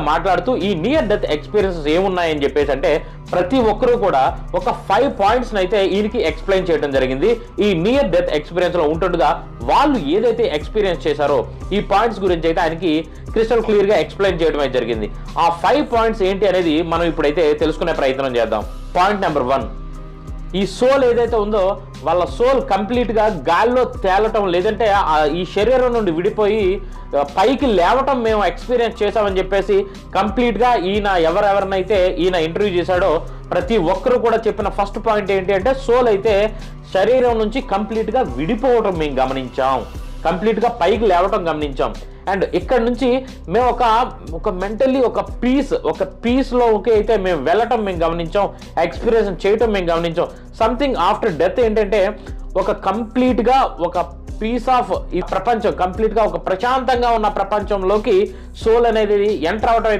మాట్లాడుతూ ఈ near death experiences ఏమున్నాయని చెప్పేసి అంటే ప్రతి ఒక్కరూ కూడా ఒక 5 పాయింట్స్ అయితే ఈయనకి ఎక్స్ప్లెయిన్ చేయడం జరిగింది. ఈ నియర్ డెత్ ఎక్స్పీరియన్స్ లో ఉంటుండగా వాళ్ళు ఏదైతే ఎక్స్పీరియన్స్ చేశారో ఈ పాయింట్స్ గురించి అయితే ఆయనకి క్రిస్టల్ క్లియర్ గా ఎక్స్ప్లెయిన్ చేయడం అయితే జరిగింది. ఆ 5 పాయింట్స్ ఏంటి అనేది మనం ఇప్పుడైతే తెలుసుకునే ప్రయత్నం చేద్దాం. పాయింట్ నెంబర్ 1, ఈ సోల్ ఏదైతే ఉందో వాళ్ళ సోల్ కంప్లీట్ గా గాల్లో తేలటం, లేదంటే ఈ శరీరం నుండి విడిపోయి పైకి లేవటం మేము ఎక్స్పీరియన్స్ చేసామని చెప్పేసి కంప్లీట్ గా ఈయన ఎవరెవరినైతే ఈయన ఇంటర్వ్యూ చేశాడో ప్రతి ఒక్కరు కూడా చెప్పిన ఫస్ట్ పాయింట్ ఏంటి అంటే సోల్ అయితే శరీరం నుంచి కంప్లీట్ గా విడిపోవటం మేము గమనించాం, కంప్లీట్ గా పైకి లేవటం గమనించాం. అండ్ ఇక్కడ నుంచి మేము ఒక మెంటల్లీ ఒక పీస్ లోకి అయితే మేము వెళ్ళటం మేము గమనించాం, ఎక్స్పీరియన్స్ చేయటం మేము గమనించాం. సంథింగ్ ఆఫ్టర్ డెత్ ఏంటంటే ఒక కంప్లీట్ గా ఒక పీస్ ఆఫ్ ఈ ప్రపంచం, కంప్లీట్ గా ఒక ప్రశాంతంగా ఉన్న ప్రపంచంలోకి సోల్ అనేది ఎంటర్ అవటం